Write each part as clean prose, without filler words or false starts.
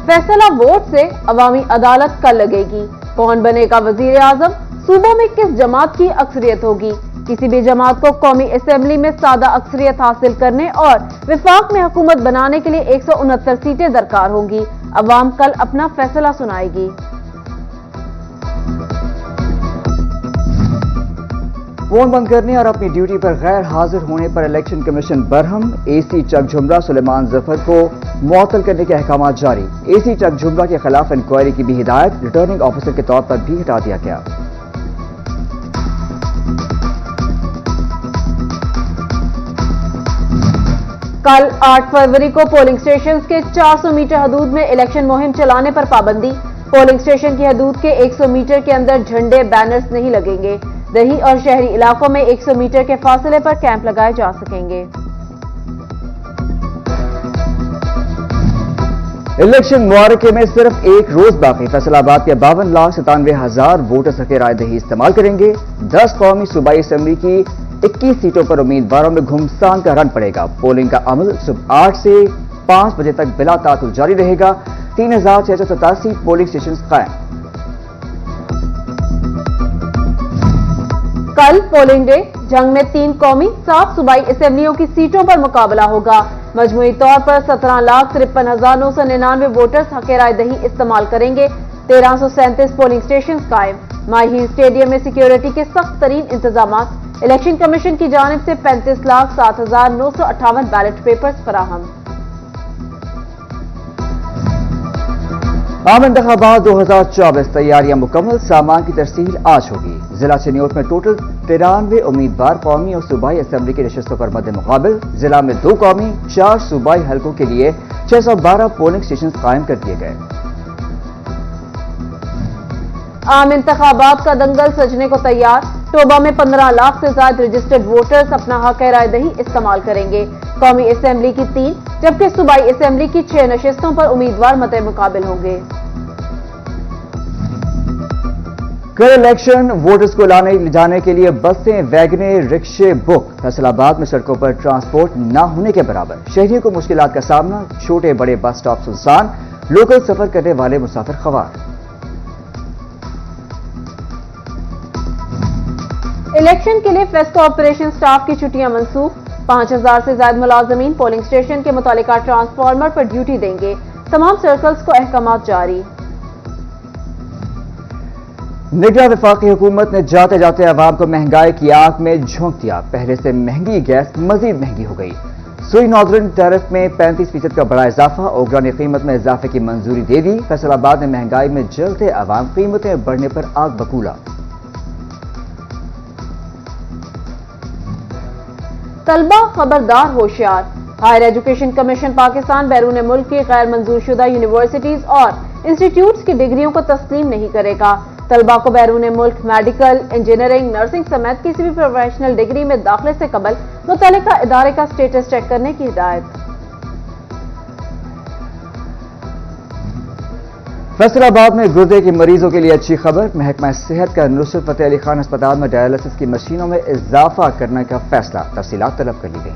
फैसला वोट से अवामी अदालत कल लगेगी। कौन बनेगा वजीर आजम, सूबों में किस जमात की अक्सरियत होगी। किसी भी जमात को कौमी असेंबली में सादा अक्सरियत हासिल करने और विफाक में हुकूमत बनाने के लिए 169 सीटें दरकार होंगी। अवाम कल अपना फैसला सुनाएगी। फोन बंद करने और अपनी ड्यूटी पर गैर हाजिर होने पर इलेक्शन कमीशन बरहम। एसी चक झुमरा सुलेमान जफर को मुअत्तल करने के अहकाम जारी। एसी चक झुमरा के खिलाफ इंक्वायरी की भी हिदायत, रिटर्निंग ऑफिसर के तौर पर भी हटा दिया गया। कल 8 फरवरी को पोलिंग स्टेशन के 400 मीटर हदूद में इलेक्शन मुहिम चलाने पर पाबंदी। पोलिंग स्टेशन की हदूद के 100 मीटर के अंदर झंडे बैनर्स नहीं लगेंगे। दही और शहरी इलाकों में 100 मीटर के फासले पर कैंप लगाए जा सकेंगे। इलेक्शन मुबारके में सिर्फ एक रोज बाकी। फैसलाबाद के 52,97,000 वोटर्स हक राय दही इस्तेमाल करेंगे। 10 कौमी सूबाई असेंबली की 21 सीटों पर उम्मीदवारों में घुमसान का रन पड़ेगा। पोलिंग का अमल सुबह 8 से 5 बजे तक बिला तातुल जारी रहेगा। 3,687 पोलिंग स्टेशन कायम। कल पोलिंग डे। जंग में 3 कौमी 7 सूबाई असेंबलियों की सीटों पर मुकाबला होगा। मजमूई तौर पर 17,53,999 वोटर्स हक राय दही इस्तेमाल करेंगे। 1337 पोलिंग स्टेशन कायम। माही स्टेडियम में सिक्योरिटी के सख्त तरीन इंतजाम। इलेक्शन कमीशन की जानिब से 35,07,958 बैलेट पेपर्स फराहम। आम इंतखाबात 2024 तैयारियां मुकम्मल। सामान की तरसील आज होगी। जिला चनियोट में टोटल 93 उम्मीदवार कौमी और सूबाई असेंबली की नशस्तों पर मद्दे मुकाबिल। जिला में 2 कौमी 4 सूबाई हलकों के लिए 612 पोलिंग स्टेशन कायम कर दिए गए। आम इंतखाबात का दंगल सजने को तैयार। टोबा में 15 लाख से ज्यादा रजिस्टर्ड वोटर्स अपना हक राय दही इस्तेमाल करेंगे। कौमी असेंबली की 3 जबकि सूबाई असेंबली की 6 नशिस्तों पर उम्मीदवार मद्दे मुकाबिल होंगे। कल इलेक्शन वोटर्स को लाने जाने के लिए बसें, वैगने, रिक्शे बुक। फैसलाबाद में सड़कों पर ट्रांसपोर्ट न होने के बराबर। शहरियों को मुश्किलात का सामना। छोटे बड़े बस स्टॉप सुनसान। लोकल सफर करने वाले मुसाफिर खवार। इलेक्शन के लिए फेस्ट ऑपरेशन स्टाफ की छुट्टियां मंसूख। 5,000 से ज्यादा मुलाजमीन पोलिंग स्टेशन के मुतालिका ट्रांसफार्मर पर ड्यूटी देंगे। तमाम सर्कल्स को अहकामात जारी। निगरान वफाकी हुकूमत ने जाते जाते अवाम को महंगाई की आग में झोंक दिया। पहले से महंगी गैस मजीद महंगी हो गई। सुई नॉर्दर्न टैरिफ में 35% का बड़ा इजाफा। ओगरा ने कीमत में इजाफे की मंजूरी दे दी। फैसलाबाद में महंगाई में जलते अवाम, कीमतें बढ़ने पर आग बकूला। तलबा खबरदार होशियार। हायर एजुकेशन कमीशन पाकिस्तान बैरून मुल्क की गैर मंजूर शुदा यूनिवर्सिटीज और इंस्टीट्यूट्स की डिग्रियों को तस्लीम नहीं करेगा। तलबा को बैरून मुल्क मेडिकल, इंजीनियरिंग, नर्सिंग समेत किसी भी प्रोफेशनल डिग्री में दाखिले से कबल मुतल्लिका इदारे का स्टेटस चेक करने की हिदायत। फैसलाबाद में गुर्दे के मरीजों के लिए अच्छी खबर। महकमा सेहत का नुसरत फतेह अली खान अस्पताल में डायलिसिस की मशीनों में इजाफा करने का फैसला। तफसीलात तलब कर ली गई।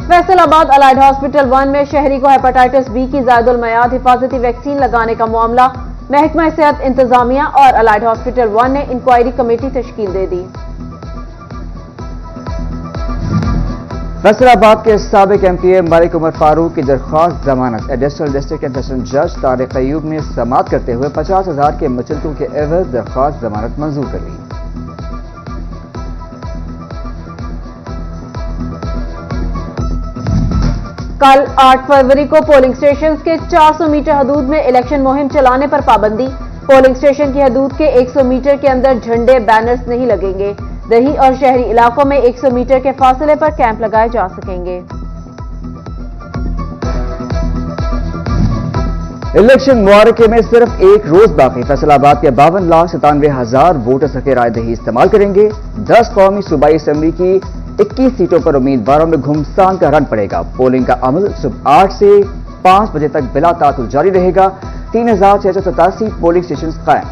फैसलाबाद अलाइड हॉस्पिटल 1 में शहरी को हेपेटाइटिस बी की ज़ायदुल मयाद हिफाजती वैक्सीन लगाने का मामला। महकमा सेहत इंतजामिया और अलाइड हॉस्पिटल 1 ने इंक्वायरी कमेटी तश्कील दे दी। फैसलाबाद के साबिक एमपीए मलिक उमर फारूक की दरख्वास्त जमानत एडिशनल डिस्ट्रिक्ट एंड सेशन जज तारिक अयूब ने समाअत करते हुए 50,000 के मचलतों के एवज दरख्वास्त जमानत मंजूर कर ली। कल 8 फरवरी को पोलिंग स्टेशन के 400 मीटर हदूद में इलेक्शन मुहिम चलाने पर पाबंदी। पोलिंग स्टेशन की हदूद के 100 मीटर के अंदर झंडे बैनर्स नहीं लगेंगे। दही और शहरी इलाकों में 100 मीटर के फासले पर कैंप लगाए जा सकेंगे। इलेक्शन मुबारके में सिर्फ एक रोज बाकी। फैसलाबाद के 52,97,000 वोटर्स हक राय दही इस्तेमाल करेंगे। 10 कौमी सूबाई असेंबली की 21 सीटों पर उम्मीदवारों में घुमसान का रन पड़ेगा। पोलिंग का अमल सुबह 8 से 5 बजे तक बिला तातुल जारी रहेगा। 3,687 पोलिंग स्टेशन कायम।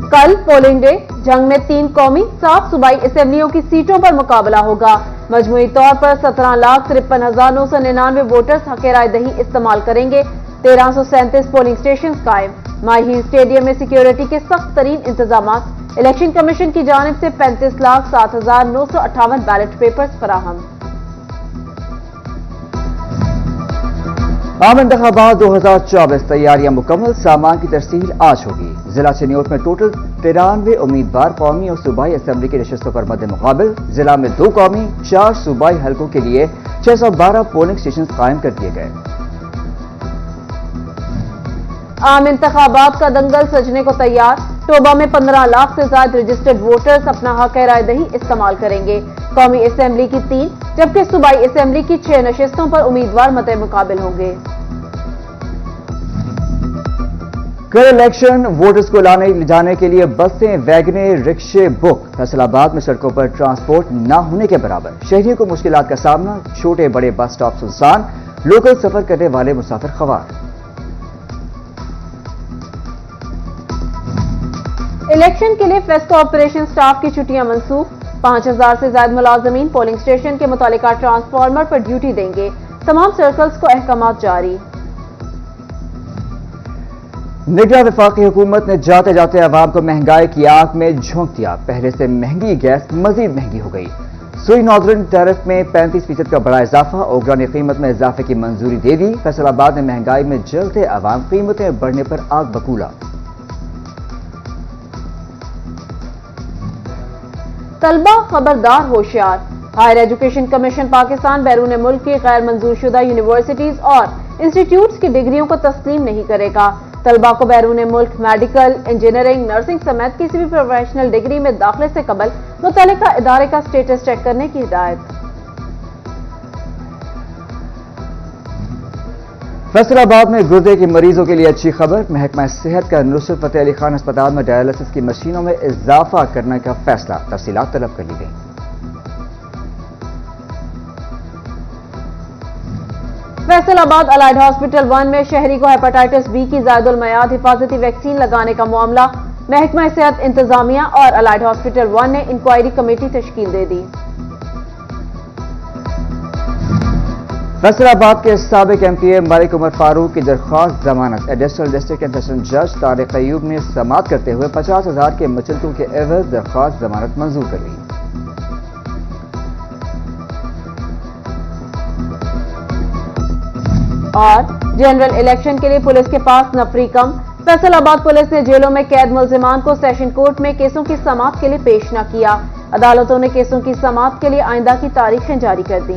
कल पोलिंग डे। जंग में 3 कौमी 7 सूबाई असेंबलियों की सीटों पर मुकाबला होगा। मजमूई तौर पर 17,53,999 वोटर्स हक राय दही इस्तेमाल करेंगे। 1337 पोलिंग स्टेशन कायम। माही स्टेडियम में सिक्योरिटी के सख्त तरीन इंतजाम। इलेक्शन कमीशन की जानिब से 35,07,958 बैलेट पेपर्स फराहम। आम इंतखाबात 2024 तैयारियां मुकम्मल। सामान की तरसील आज होगी। जिला चिन्योट में टोटल 93 उम्मीदवार कौमी और सूबाई असेंबली की नशस्तों पर मद्दे मुकाबिल। जिला में 2 कौमी 4 सूबाई हलकों के लिए 612 पोलिंग स्टेशन कायम कर दिए गए। आम इंतखाबात का दंगल सजने को तैयार। टोबा में 15 लाख से ज्यादा रजिस्टर्ड वोटर्स अपना हक राय दही इस्तेमाल करेंगे। कौमी असेंबली की 3 जबकि सूबाई असेंबली की 6 नशिस्तों पर उम्मीदवार मद्दे मुकाबिल होंगे। कल इलेक्शन वोटर्स को लाने जाने के लिए बसें, वैगने, रिक्शे बुक। फैसलाबाद में सड़कों पर ट्रांसपोर्ट न होने के बराबर। शहरियों को मुश्किलात का सामना। छोटे बड़े बस स्टॉप सुनसान। लोकल सफर करने वाले मुसाफिर खवार। इलेक्शन के लिए फेस्ट ऑपरेशन स्टाफ की छुट्टियां मंसूख। 5000 से ज्यादा मुलाजमीन पोलिंग स्टेशन के मुतालिका ट्रांसफार्मर पर ड्यूटी देंगे। तमाम सर्कल्स को अहकामात जारी। निगरान वफाकी हुकूमत ने जाते जाते अवाम को महंगाई की आग में झोंक दिया। पहले से महंगी गैस मजीद महंगी हो गई। सुई नॉर्दर्न टैरिफ में 35% का बड़ा इजाफा। ओगरा ने कीमत में इजाफे की मंजूरी दे दी। फैसलाबाद में महंगाई में जलते अवाम, कीमतें बढ़ने पर आग बकूला। तलबा खबरदार होशियार। हायर एजुकेशन कमीशन पाकिस्तान बैरून मुल्क की गैर मंजूर शुदा यूनिवर्सिटीज और इंस्टीट्यूट्स की डिग्रियों को तस्लीम नहीं करेगा। तलबा को बैरून मुल्क मेडिकल, इंजीनियरिंग, नर्सिंग समेत किसी भी प्रोफेशनल डिग्री में दाखिले से कबल मुतल्लिका इदारे का स्टेटस चेक करने की हिदायत। फैसलाबाद में गुर्दे के मरीजों के लिए अच्छी खबर। महकमा सेहत का नुसरत फतेह अली खान अस्पताल में डायलिसिस की मशीनों में इजाफा करने का फैसला। तफसीलात तलब कर ली गई। फैसलाबाद अलाइड हॉस्पिटल 1 में शहरी को हेपेटाइटिस बी की ज़ायदुल मयाद हिफाजती वैक्सीन लगाने का मामला। महकमा सेहत इंतजामिया और अलाइड हॉस्पिटल 1 ने इंक्वायरी कमेटी तश्कील दे दी। फैसलाबाद के साबिक एमपीए मलिक उमर फारूक की दरख्वास्त जमानत एडिशनल डिस्ट्रिक्ट एंड सेशन जज तारिक अयूब ने समाअत करते हुए 50,000 के मचलतों के एवज दरख्वास्त जमानत मंजूर कर ली। और जनरल इलेक्शन के लिए पुलिस के पास नफरी कम। फैसलाबाद पुलिस ने जेलों में कैद मुल्जिमान को सेशन कोर्ट में केसों की समाअत के लिए पेश न किया। अदालतों ने केसों की समाअत के लिए आइंदा की तारीखें जारी कर दी।